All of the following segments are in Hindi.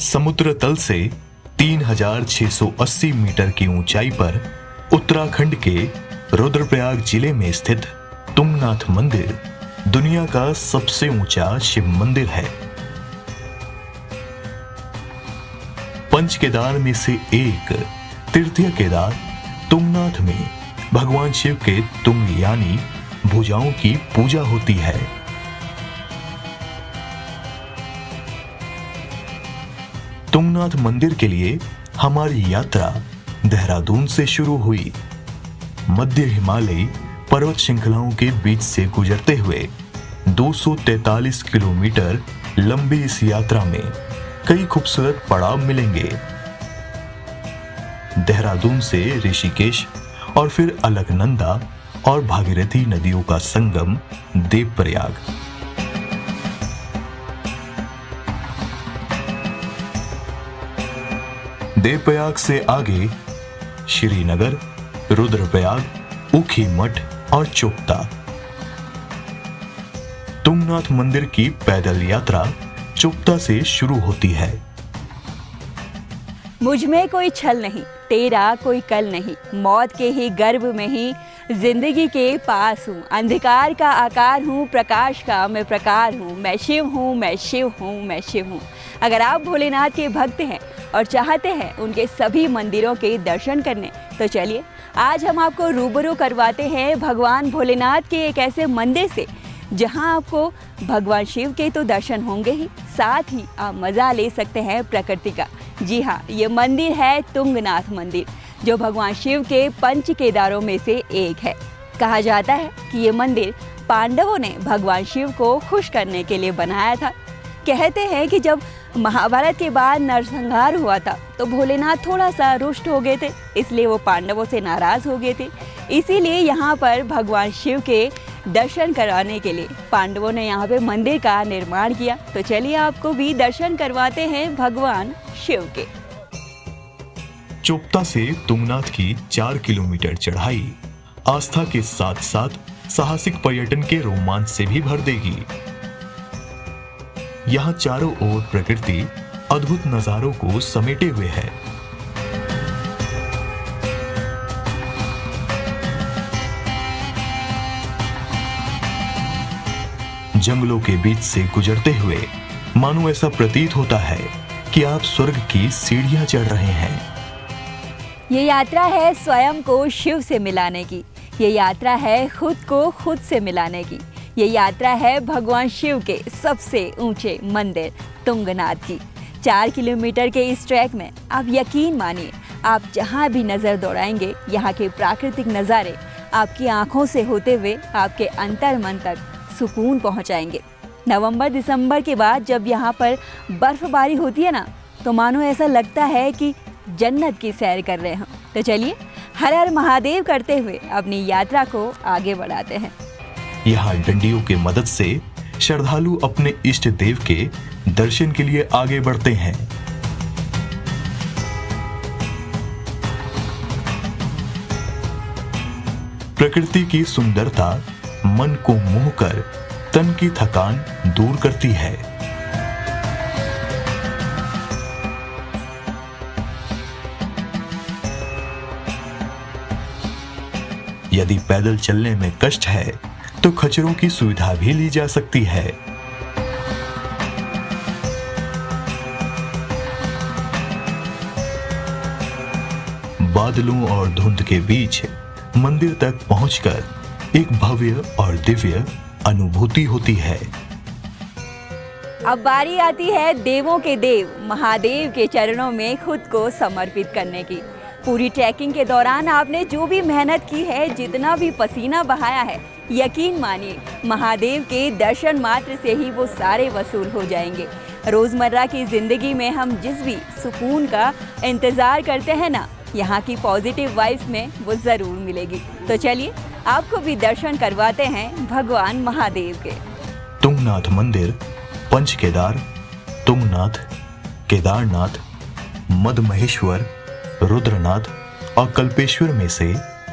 समुद्र तल से 3680 मीटर की ऊंचाई पर उत्तराखंड के रुद्रप्रयाग जिले में स्थित तुंगनाथ मंदिर दुनिया का सबसे ऊंचा शिव मंदिर है। पंच केदार में से एक तीर्थीय केदार तुंगनाथ में भगवान शिव के तुंग यानी भुजाओं की पूजा होती है। तुंगनाथ मंदिर के लिए हमारी यात्रा देहरादून से शुरू हुई। मध्य हिमालयी पर्वत श्रृंखलाओं के बीच से गुजरते हुए 243 किलोमीटर लंबी इस यात्रा में कई खूबसूरत पड़ाव मिलेंगे। देहरादून से ऋषिकेश और फिर अलकनंदा और भागीरथी नदियों का संगम देवप्रयाग। देवप्रयाग से आगे श्रीनगर, रुद्रप्रयाग, ऊखीमठ और चोपता। तुंगनाथ मंदिर की पैदल यात्रा चोपता से शुरू होती है। मुझ में कोई छल नहीं, तेरा कोई कल नहीं, मौत के ही गर्भ में ही जिंदगी के पास हूँ, अंधकार का आकार हूँ, प्रकाश का मैं प्रकार हूँ, मैं शिव हूँ, मैं शिव हूँ, मैं शिव हूँ। अगर आप भोलेनाथ के भक्त हैं और चाहते हैं उनके सभी मंदिरों के दर्शन करने, तो चलिए आज हम आपको रूबरू करवाते हैं भगवान भोलेनाथ के एक ऐसे मंदिर से जहां आपको भगवान शिव के तो दर्शन होंगे ही, साथ ही आप मज़ा ले सकते हैं प्रकृति का। जी हाँ, ये मंदिर है तुंगनाथ मंदिर, जो भगवान शिव के पंच केदारों में से एक है। कहा जाता है कि ये मंदिर पांडवों ने भगवान शिव को खुश करने के लिए बनाया था। कहते हैं कि जब महाभारत के बाद नरसंहार हुआ था तो भोलेनाथ थोड़ा सा रुष्ट हो गए थे, इसलिए वो पांडवों से नाराज हो गए थे। इसीलिए यहाँ पर भगवान शिव के दर्शन कराने के लिए पांडवों ने यहाँ पे मंदिर का निर्माण किया। तो चलिए आपको भी दर्शन करवाते हैं भगवान शिव के। चोपता से तुंगनाथ की 4 किलोमीटर चढ़ाई आस्था के साथ साथ साहसिक पर्यटन के रोमांच से भी भर देगी। यहाँ चारों ओर प्रकृति अद्भुत नजारों को समेटे हुए है। जंगलों के बीच से गुजरते हुए मानो ऐसा प्रतीत होता है कि आप स्वर्ग की सीढ़ियां चढ़ रहे हैं। ये यात्रा है स्वयं को शिव से मिलाने की, ये यात्रा है खुद को खुद से मिलाने की, ये यात्रा है भगवान शिव के सबसे ऊंचे मंदिर तुंगनाथ की। 4 किलोमीटर के इस ट्रैक में आप यकीन मानिए, आप जहां भी नज़र दौड़ाएंगे यहाँ के प्राकृतिक नज़ारे आपकी आंखों से होते हुए आपके अंतर मन तक सुकून पहुंचाएंगे। नवंबर दिसंबर के बाद जब यहाँ पर बर्फबारी होती है ना, तो मानो ऐसा लगता है कि जन्नत की सैर कर रहे हैं। तो चलिए हर हर महादेव करते हुए अपनी यात्रा को आगे बढ़ाते हैं। यहाँ डंडियों के मदद से श्रद्धालु अपने इष्ट देव के दर्शन के लिए आगे बढ़ते हैं। प्रकृति की सुंदरता मन को मोह कर तन की थकान दूर करती है। यदि पैदल चलने में कष्ट है तो खच्चरों की सुविधा भी ली जा सकती है। बादलों और धुंध के बीच मंदिर तक पहुंचकर एक भव्य और दिव्य अनुभूति होती है। अब बारी आती है देवों के देव महादेव के चरणों में खुद को समर्पित करने की। पूरी ट्रैकिंग के दौरान आपने जो भी मेहनत की है, जितना भी पसीना बहाया है, यकीन मानिए महादेव के दर्शन मात्र से ही वो सारे वसूल हो जाएंगे। रोज़मर्रा की ज़िंदगी में हम जिस भी सुकून का इंतज़ार करते हैं ना, यहाँ की पॉजिटिव वाइब्स में वो ज़रूर मिलेगी। तो चलिए आपको भी दर्शन करवाते हैं भगवान महादेव के। तुंगनाथ मंदिर पंच केदार, तुंगनाथ, केदारनाथ, मदमहेश्वर, रुद्रनाथ और कल्पेश्वर में से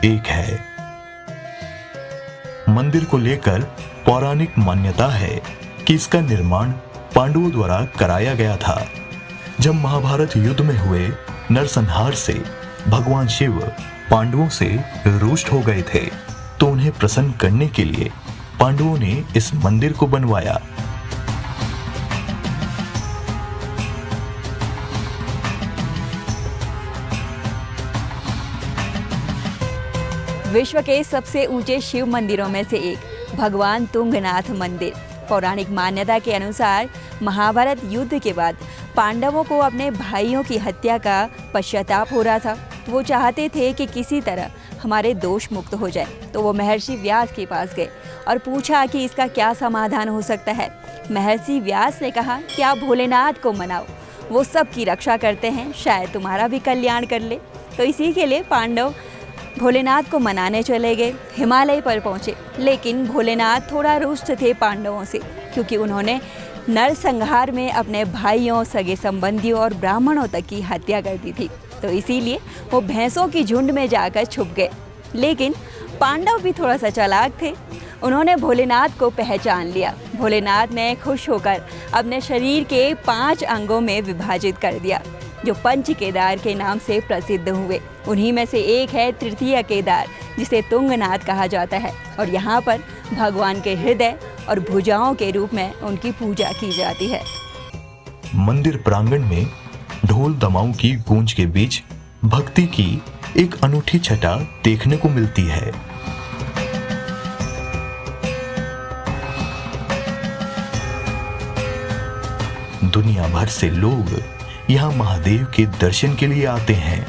एक है। मंदिर को लेकर पौराणिक मान्यता है कि इसका निर्माण पांडवों द्वारा कराया गया था। जब महाभारत युद्ध में हुए नरसंहार से भगवान शिव पांडवों से रुष्ट हो गए थे, तो उन्हें प्रसन्न करने के लिए पांडवों ने इस मंदिर को बनवाया। विश्व के सबसे ऊंचे शिव मंदिरों में से एक भगवान तुंगनाथ मंदिर। पौराणिक मान्यता के अनुसार महाभारत युद्ध के बाद पांडवों को अपने भाइयों की हत्या का पश्चाताप हो रहा था। वो चाहते थे कि किसी तरह हमारे दोष मुक्त हो जाए, तो वो महर्षि व्यास के पास गए और पूछा कि इसका क्या समाधान हो सकता है। महर्षि व्यास ने कहा कि आप भोलेनाथ को मनाओ, वो सबकी रक्षा करते हैं, शायद तुम्हारा भी कल्याण कर ले। तो इसी के लिए पांडव भोलेनाथ को मनाने चले गए, हिमालय पर पहुँचे। लेकिन भोलेनाथ थोड़ा रुष्ट थे पांडवों से, क्योंकि उन्होंने नरसंहार में अपने भाइयों, सगे संबंधियों और ब्राह्मणों तक की हत्या कर दी थी। तो इसीलिए वो भैंसों की झुंड में जाकर छुप गए। लेकिन पांडव भी थोड़ा सा चालाक थे, उन्होंने भोलेनाथ को पहचान लिया। भोलेनाथ ने खुश होकर अपने शरीर के 5 अंगों में विभाजित कर दिया, जो पंच केदार के नाम से प्रसिद्ध हुए। उन्हीं में से एक है तृतीय केदार, जिसे तुंगनाथ कहा जाता है। और यहाँ पर भगवान के हृदय और भुजाओं के रूप में उनकी पूजा की जाती है। मंदिर प्रांगण में ढोल दमाऊ की गूंज के बीच भक्ति की एक अनूठी छटा देखने को मिलती है। दुनिया भर से लोग यहाँ महादेव के दर्शन के लिए आते हैं।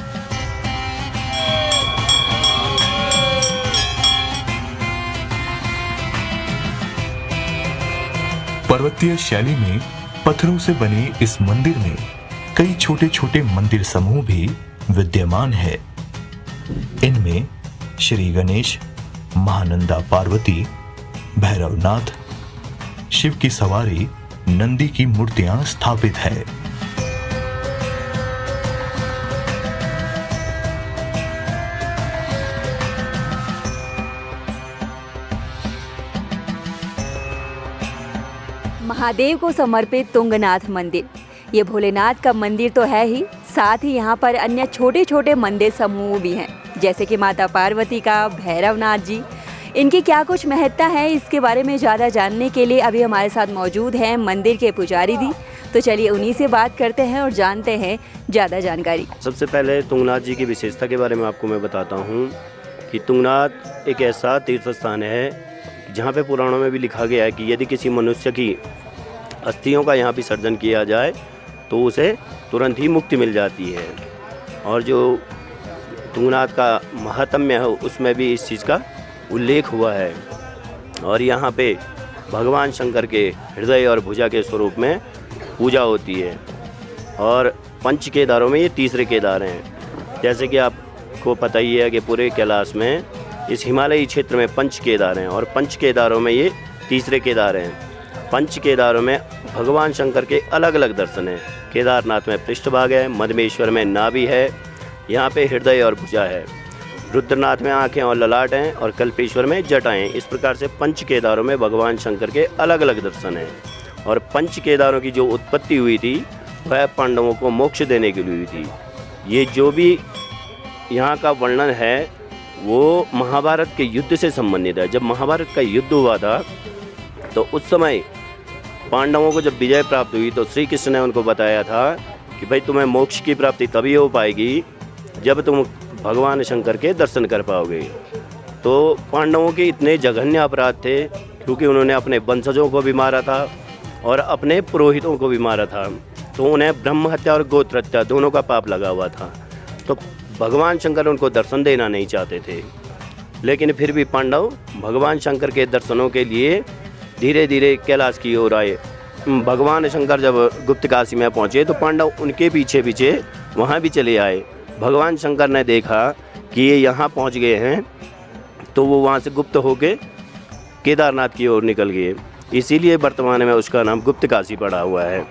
पर्वतीय शैली में पत्थरों से बने इस मंदिर में कई छोटे छोटे मंदिर समूह भी विद्यमान है। इनमें श्री गणेश, महानंदा पार्वती, भैरवनाथ, शिव की सवारी, नंदी की मूर्तियां स्थापित है। महादेव को समर्पित तुंगनाथ मंदिर, ये भोलेनाथ का मंदिर तो है ही, साथ ही यहाँ पर अन्य छोटे छोटे मंदिर समूह भी हैं, जैसे कि माता पार्वती का, भैरवनाथ जी। इनकी क्या कुछ महत्ता है, इसके बारे में ज़्यादा जानने के लिए अभी हमारे साथ मौजूद हैं मंदिर के पुजारी जी। तो चलिए उन्हीं से बात करते हैं और जानते हैं ज़्यादा जानकारी। सबसे पहले तुंगनाथ जी की विशेषता के बारे में आपको मैं बताता हूँ कि तुंगनाथ एक ऐसा तीर्थ स्थान है जहाँ पे पुराणों में भी लिखा गया है कि यदि किसी मनुष्य की अस्थियों का यहाँ विसर्जन किया जाए तो उसे तुरंत ही मुक्ति मिल जाती है। और जो तुंगनाथ का महात्म्य है उसमें भी इस चीज़ का उल्लेख हुआ है। और यहाँ पे भगवान शंकर के हृदय और भुजा के स्वरूप में पूजा होती है। और पंच केदारों में ये तीसरे केदार हैं। जैसे कि आपको पता ही है कि पूरे कैलाश में इस हिमालयी क्षेत्र में पंच केदार हैं और पंच केदारों में ये तीसरे केदार हैं। पंच केदारों में भगवान शंकर के अलग अलग दर्शन हैं। केदारनाथ में पृष्ठभाग है, मधमेश्वर में नाभि है, यहाँ पे हृदय और भुजा है, रुद्रनाथ में आँखें और ललाट हैं और कल्पेश्वर में जटाएं। इस प्रकार से पंच केदारों में भगवान शंकर के अलग अलग दर्शन हैं। और पंच केदारों की जो उत्पत्ति हुई थी वह पांडवों को मोक्ष देने के लिए हुई थी। ये जो भी यहाँ का वर्णन है वो महाभारत के युद्ध से संबंधित है। जब महाभारत का युद्ध हुआ था तो उस समय पांडवों को जब विजय प्राप्त हुई तो श्री कृष्ण ने उनको बताया था कि भाई तुम्हें मोक्ष की प्राप्ति तभी हो पाएगी जब तुम भगवान शंकर के दर्शन कर पाओगे। तो पांडवों के इतने जघन्य अपराध थे क्योंकि उन्होंने अपने वंशजों को भी मारा था और अपने पुरोहितों को भी मारा था, तो उन्हें ब्रह्म हत्या और गोत्र हत्या दोनों का पाप लगा हुआ था। तो भगवान शंकर उनको दर्शन देना नहीं चाहते थे, लेकिन फिर भी पांडव भगवान शंकर के दर्शनों के लिए धीरे धीरे कैलाश की ओर आए। भगवान शंकर जब गुप्तकाशी में पहुँचे तो पांडव उनके पीछे पीछे वहाँ भी चले आए। भगवान शंकर ने देखा कि ये यहाँ पहुँच गए हैं तो वो वहाँ से गुप्त होके केदारनाथ की ओर निकल गए। इसीलिए वर्तमान में उसका नाम गुप्तकाशी पड़ा हुआ है।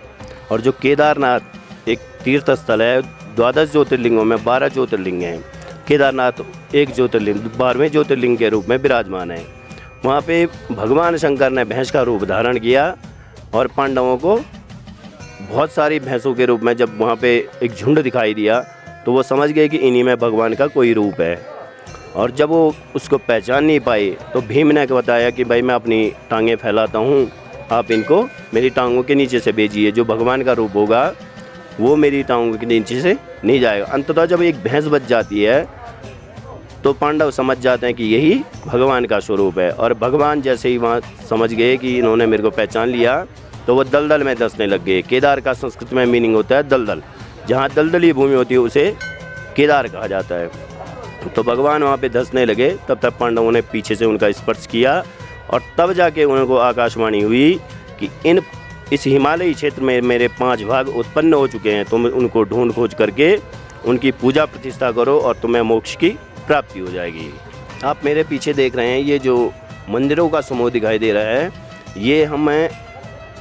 और जो केदारनाथ एक तीर्थ स्थल है, 12 ज्योतिर्लिंगों में 12 ज्योतिर्लिंग हैं। केदारनाथ एक ज्योतिर्लिंग 12वें ज्योतिर्लिंग के रूप में विराजमान है। वहाँ पे भगवान शंकर ने भैंस का रूप धारण किया और पांडवों को बहुत सारी भैंसों के रूप में जब वहाँ पे एक झुंड दिखाई दिया तो वो समझ गए कि इन्हीं में भगवान का कोई रूप है। और जब वो उसको पहचान नहीं पाए तो भीम ने बताया कि भाई मैं अपनी टांगें फैलाता हूँ, आप इनको मेरी टांगों के नीचे से भेजिए, जो भगवान का रूप होगा वो मेरी टांगों के नीचे से नहीं जाएगा। अंततः जब एक भैंस बच जाती है तो पांडव समझ जाते हैं कि यही भगवान का स्वरूप है। और भगवान जैसे ही वहाँ समझ गए कि इन्होंने मेरे को पहचान लिया तो वो दलदल में धंसने लग गए। केदार का संस्कृत में मीनिंग होता है दलदल, जहाँ दलदली भूमि होती है उसे केदार कहा जाता है। तो भगवान वहाँ पे धंसने लगे, तब तक पांडवों ने पीछे से उनका स्पर्श किया और तब जाके उनको आकाशवाणी हुई कि इस हिमालयी क्षेत्र में मेरे 5 भाग उत्पन्न हो चुके हैं, तुम उनको ढूंढ खोज करके उनकी पूजा प्रतिष्ठा करो और तुम्हें मोक्ष की प्राप्ति हो जाएगी। आप मेरे पीछे देख रहे हैं ये जो मंदिरों का समूह दिखाई दे रहा है, ये हमें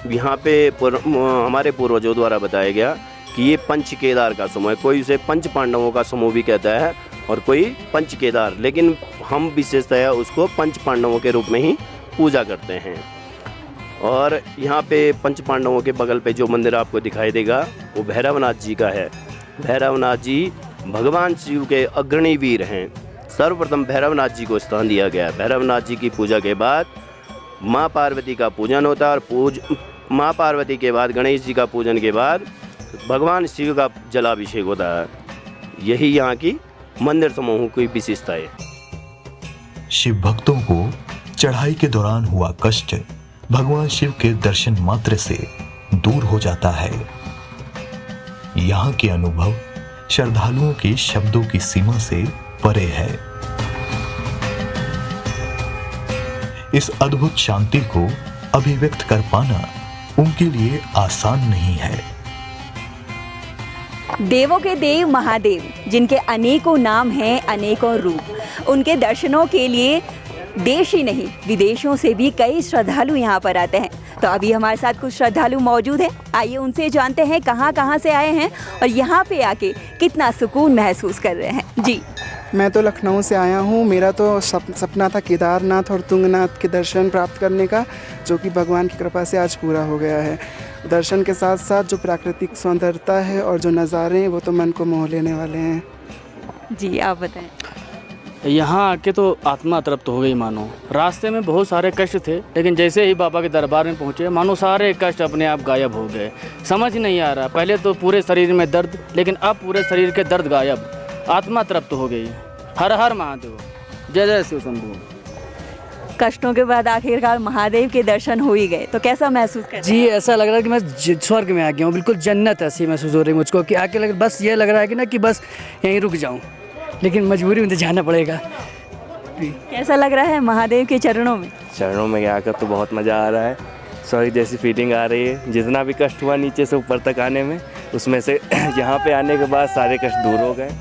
यहाँ पे हमारे पूर्वजों द्वारा बताया गया कि ये पंच केदार का समूह है। कोई इसे पंच पांडवों का समूह भी कहता है और कोई पंच केदार, लेकिन हम विशेषतया उसको पंच पांडवों के रूप में ही पूजा करते हैं। और यहाँ पे पंच पांडवों के बगल पे जो मंदिर आपको दिखाई देगा वो भैरवनाथ जी का है। भैरवनाथ जी भगवान शिव के अग्रणी वीर हैं। सर्वप्रथम भैरवनाथ जी को स्थान दिया गया। भैरवनाथ जी की पूजा के बाद माँ पार्वती का पूजन होता है और माँ पार्वती के बाद गणेश जी का पूजन के बाद भगवान शिव का जलाभिषेक होता है। यही यहाँ की मंदिर समूह की विशेषता है। शिव भक्तों को चढ़ाई के दौरान हुआ कष्ट भगवान शिव के दर्शन मात्र से दूर हो जाता है। यहाँ के अनुभव श्रद्धालुओं के शब्दों की सीमा से परे है। इस अद्भुत शांति को अभिव्यक्त कर पाना उनके लिए आसान नहीं है। देवों के देव महादेव, जिनके अनेकों नाम हैं, अनेकों रूप, उनके दर्शनों के लिए देश ही नहीं विदेशों से भी कई श्रद्धालु यहाँ पर आते हैं। तो अभी हमारे साथ कुछ श्रद्धालु मौजूद हैं, आइए उनसे जानते हैं कहाँ से आए हैं और यहाँ पे आके कितना सुकून महसूस कर रहे हैं। जी, मैं तो लखनऊ से आया हूँ। मेरा तो सपना था केदारनाथ और तुंगनाथ के दर्शन प्राप्त करने का, जो कि भगवान की कृपा से आज पूरा हो गया है। दर्शन के साथ साथ जो प्राकृतिक सौंदर्यता है और जो नज़ारे हैं वो तो मन को मोह लेने वाले हैं। जी आप बताएं। यहाँ आके तो आत्मा तृप्त हो गई मानो। रास्ते में बहुत सारे कष्ट थे, लेकिन जैसे ही बाबा के दरबार में पहुँचे मानो सारे कष्ट अपने आप गायब हो गए। समझ नहीं आ रहा, पहले तो पूरे शरीर में दर्द, लेकिन अब पूरे शरीर के दर्द गायब, आत्मा तृप्त हो गई। हर हर महादेव, जय जय शिव शंभू। कष्टों के बाद आखिरकार महादेव के दर्शन हो ही गए, तो कैसा महसूस कर? जी ऐसा लग रहा है कि मैं स्वर्ग में आ गया हूँ, बिल्कुल जन्नत ऐसी महसूस हो रही है मुझको कि आके बस ये लग रहा है कि ना कि बस यहीं रुक जाऊँ, लेकिन मजबूरी में तो जाना पड़ेगा। कैसा लग रहा है महादेव के चरणों में? चरणों में आकर तो बहुत मज़ा आ रहा है, स्वर्ग जैसी फीलिंग आ रही है। जितना भी कष्ट हुआ नीचे से ऊपर तक आने में, उसमें से यहाँ पे आने के बाद सारे कष्ट दूर हो गए।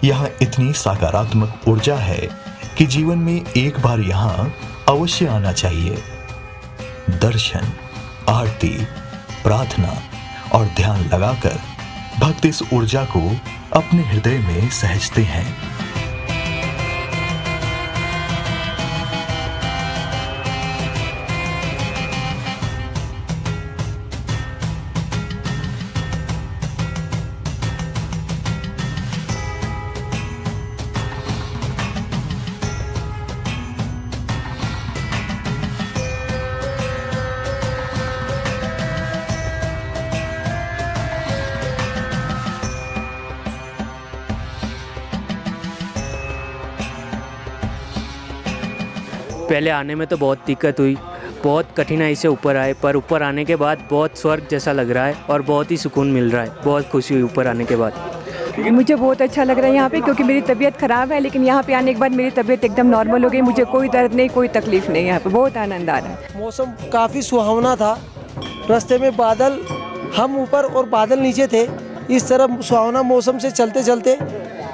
यहाँ इतनी सकारात्मक ऊर्जा है कि जीवन में एक बार यहाँ अवश्य आना चाहिए। दर्शन, आरती, प्रार्थना और ध्यान लगाकर भक्त इस ऊर्जा को अपने हृदय में सहेजते हैं। पहले आने में तो बहुत दिक्कत हुई, बहुत कठिनाई से ऊपर आए, पर ऊपर आने के बाद बहुत स्वर्ग जैसा लग रहा है और बहुत ही सुकून मिल रहा है। बहुत खुशी हुई ऊपर आने के बाद। मुझे बहुत अच्छा लग रहा है यहाँ पे, क्योंकि मेरी तबीयत ख़राब है, लेकिन यहाँ पे आने के बाद मेरी तबीयत एकदम नॉर्मल हो गई। मुझे कोई दर्द नहीं, कोई तकलीफ़ नहीं, यहाँ पे बहुत आनंद आ रहा है। मौसम काफ़ी सुहावना था, रास्ते में बादल, हम ऊपर और बादल नीचे थे। इस तरह सुहावना मौसम से चलते चलते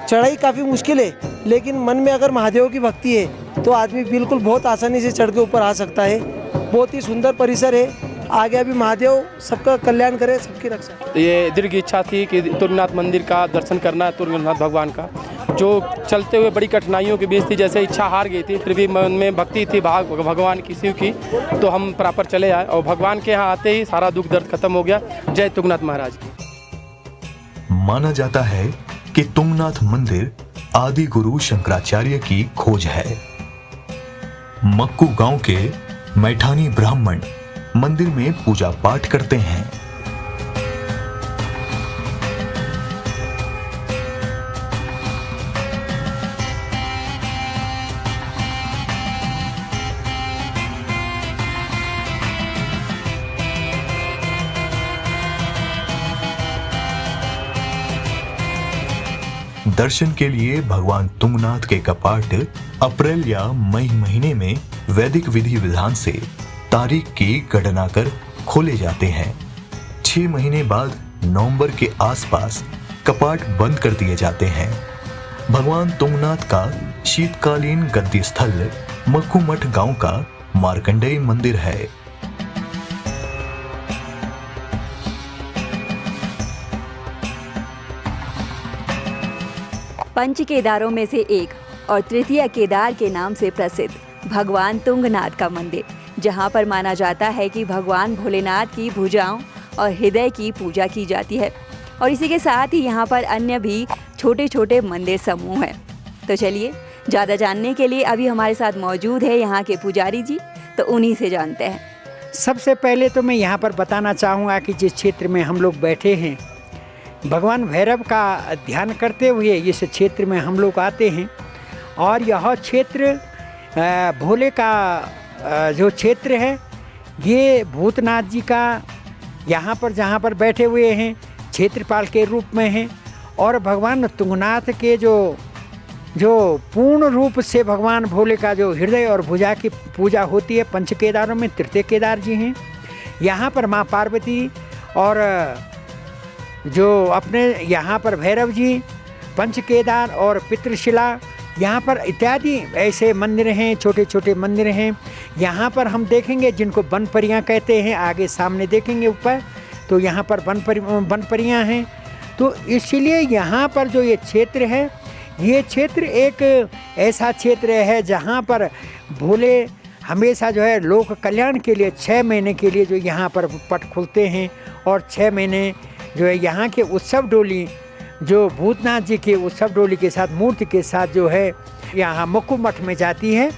चढ़ाई काफ़ी मुश्किल है, लेकिन मन में अगर महादेव की भक्ति है तो आदमी बिल्कुल बहुत आसानी से चढ़ के ऊपर आ सकता है। बहुत ही सुंदर परिसर है। आगे अभी महादेव सबका कल्याण करे, सबकी रक्षा। ये दीर्घ इच्छा थी कि तुंगनाथ मंदिर का दर्शन करना है, तुंगनाथ भगवान का। जो चलते हुए बड़ी कठिनाइयों के बीच थी, जैसे इच्छा हार गई थी, फिर भी मन में भक्ति थी भगवान की, शिव की, तो हम प्रॉपर चले आए और भगवान के यहाँ आते ही सारा दुख दर्द खत्म हो गया। जय तुंगनाथ महाराज की। माना जाता है कि तुंगनाथ मंदिर आदि गुरु शंकराचार्य की खोज है। मक्कू गांव के मैठानी ब्राह्मण मंदिर में पूजा पाठ करते हैं। दर्शन के लिए भगवान तुंगनाथ के कपाट अप्रैल या मई महीने में वैदिक विधि विधान से तारीख की गणना कर खोले जाते हैं। 6 महीने बाद नवंबर के आसपास कपाट बंद कर दिए जाते हैं। भगवान तुंगनाथ का शीतकालीन गद्दी स्थल मक्कू मठ गांव का मार्कंडेय मंदिर है। पंच केदारों में से एक और तृतीय केदार के नाम से प्रसिद्ध भगवान तुंगनाथ का मंदिर, जहां पर माना जाता है कि भगवान भोलेनाथ की भुजाओं और हृदय की पूजा की जाती है। और इसी के साथ ही यहां पर अन्य भी छोटे छोटे मंदिर समूह हैं। तो चलिए ज़्यादा जानने के लिए अभी हमारे साथ मौजूद है यहाँ के पुजारी जी, तो उन्हीं से जानते हैं। सबसे पहले तो मैं यहाँ पर बताना चाहूँगा कि जिस क्षेत्र में हम लोग बैठे हैं, भगवान भैरव का ध्यान करते हुए इस क्षेत्र में हम लोग आते हैं। और यह क्षेत्र भोले का जो क्षेत्र है, ये भूतनाथ जी का यहाँ पर जहाँ पर बैठे हुए हैं क्षेत्रपाल के रूप में हैं। और भगवान तुंगनाथ के जो पूर्ण रूप से भगवान भोले का जो हृदय और भुजा की पूजा होती है, पंच केदारों में तृतीय केदार जी हैं। यहाँ पर माँ पार्वती और जो अपने यहाँ पर भैरव जी, पंच केदार और पितृशिला, यहाँ पर इत्यादि ऐसे मंदिर हैं, छोटे छोटे मंदिर हैं। यहाँ पर हम देखेंगे जिनको बनपरियाँ कहते हैं, आगे सामने देखेंगे ऊपर, तो यहाँ पर बनपरियाँ हैं। तो इसलिए यहाँ पर जो ये क्षेत्र है, ये क्षेत्र एक ऐसा क्षेत्र है जहाँ पर भोले हमेशा जो है लोक कल्याण के लिए 6 महीने के लिए जो यहाँ पर पट खुलते हैं। और 6 महीने जो है यहाँ के उत्सव डोली, जो भूतनाथ जी के उत्सव डोली के साथ मूर्ति के साथ जो है यहाँ मक्कू मठ में जाती है।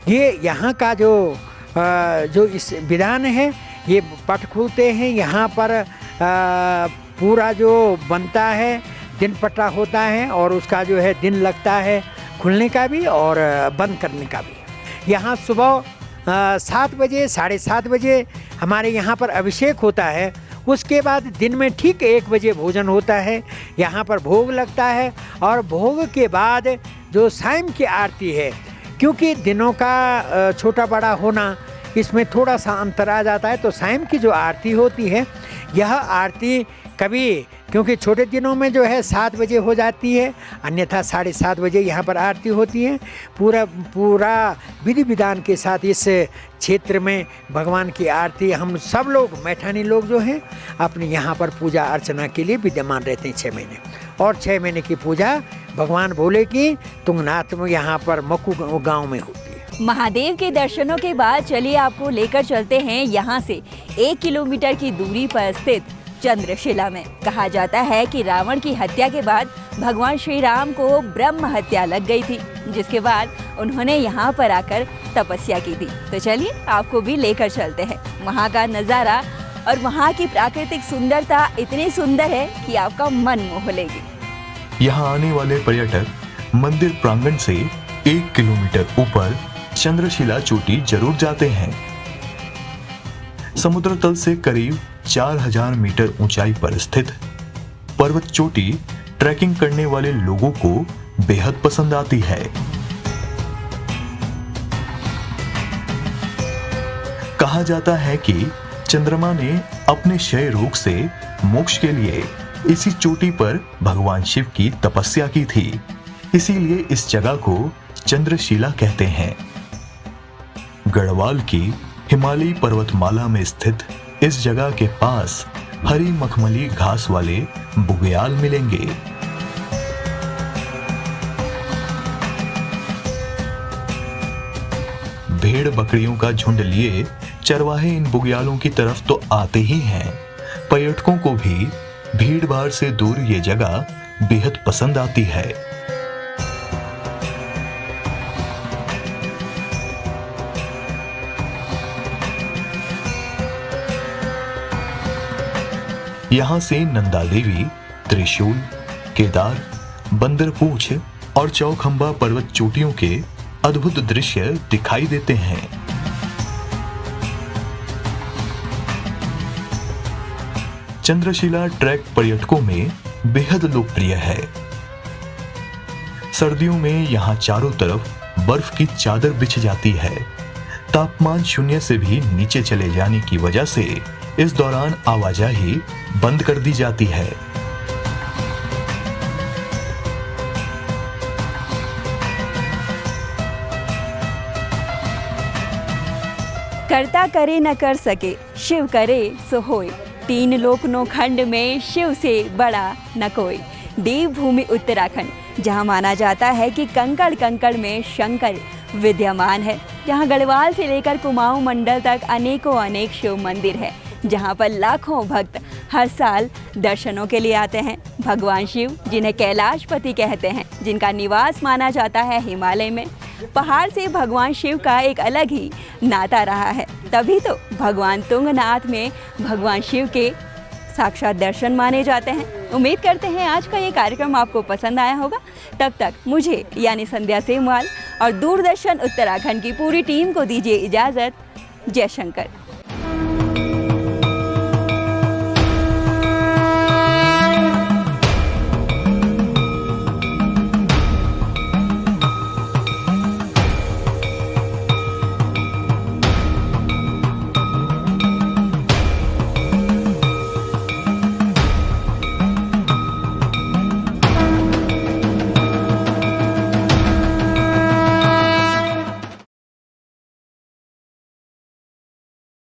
ये यहाँ का जो इस विधान है, ये पट खुलते हैं। यहाँ पर पूरा जो बनता है, दिन पट्टा होता है और उसका जो है दिन लगता है खुलने का भी और बंद करने का भी। यहाँ सुबह 7 बजे 7:30 बजे हमारे यहाँ पर अभिषेक होता है। उसके बाद दिन में ठीक 1 बजे भोजन होता है, यहाँ पर भोग लगता है। और भोग के बाद जो सायं की आरती है, क्योंकि दिनों का छोटा बड़ा होना, इसमें थोड़ा सा अंतर आ जाता है, तो सायं की जो आरती होती है, यह आरती कभी क्योंकि छोटे दिनों में जो है 7 बजे हो जाती है, अन्यथा 7:30 बजे यहाँ पर आरती होती है। पूरा विधि विधान के साथ इस क्षेत्र में भगवान की आरती हम सब लोग मैठानी लोग जो हैं अपने यहाँ पर पूजा अर्चना के लिए विद्यमान रहते हैं 6 महीने। और 6 महीने की पूजा भगवान भोले की तुंगनाथ में यहाँ पर मक्कू गाँव में होती है। महादेव के दर्शनों के बाद चलिए आपको लेकर चलते हैं यहाँ से 1 किलोमीटर की दूरी पर स्थित चंद्रशिला में। कहा जाता है कि रावण की हत्या के बाद भगवान श्री राम को ब्रह्म हत्या लग गई थी, जिसके बाद उन्होंने यहाँ पर आकर तपस्या की थी। तो चलिए आपको भी लेकर चलते हैं। वहाँ का नज़ारा और वहाँ की प्राकृतिक सुंदरता इतनी सुंदर है कि आपका मन मोह लेगी। यहाँ आने वाले पर्यटक मंदिर प्रांगण से 1 किलोमीटर ऊपर चंद्रशिला चोटी जरूर जाते हैं। समुद्र तल से करीब 4000 मीटर ऊंचाई पर स्थित पर्वत चोटी ट्रैकिंग करने वाले लोगों को बेहद पसंद आती है। कहा जाता है कि चंद्रमा ने अपने क्षय रोग से मोक्ष के लिए इसी चोटी पर भगवान शिव की तपस्या की थी, इसीलिए इस जगह को चंद्रशिला कहते हैं। गढ़वाल की हिमालयी पर्वतमाला में स्थित इस जगह के पास हरी मखमली घास वाले बुग्याल मिलेंगे। भेड़ बकरियों का झुंड लिए चरवाहे इन बुग्यालों की तरफ तो आते ही हैं, पर्यटकों को भी भीड़ भाड़ से दूर ये जगह बेहद पसंद आती है। यहाँ से नंदा देवी, त्रिशूल, केदार, बंदरपूछ और चौखंबा पर्वत चोटियों के अद्भुत दृश्य दिखाई देते हैं। चंद्रशिला ट्रैक पर्यटकों में बेहद लोकप्रिय है। सर्दियों में यहाँ चारों तरफ बर्फ की चादर बिछ जाती है। तापमान 0 से भी नीचे चले जाने की वजह से इस दौरान आवाजाही बंद कर दी जाती है। करता करे न कर सके, शिव करे सो होय। 3 लोक नो खंड में शिव से बड़ा न कोई। देवभूमि उत्तराखंड, जहां माना जाता है कि कंकड़ कंकड़ में शंकर विद्यमान है, जहां गढ़वाल से लेकर कुमाऊं मंडल तक अनेक शिव मंदिर है, जहां पर लाखों भक्त हर साल दर्शनों के लिए आते हैं। भगवान शिव, जिन्हें कैलाशपति कहते हैं, जिनका निवास माना जाता है हिमालय में, पहाड़ से भगवान शिव का एक अलग ही नाता रहा है। तभी तो भगवान तुंगनाथ में भगवान शिव के साक्षात दर्शन माने जाते हैं। उम्मीद करते हैं आज का ये कार्यक्रम आपको पसंद आया होगा। तब तक मुझे यानी संध्या सेमवाल और दूरदर्शन उत्तराखंड की पूरी टीम को दीजिए इजाज़त। जय शंकर।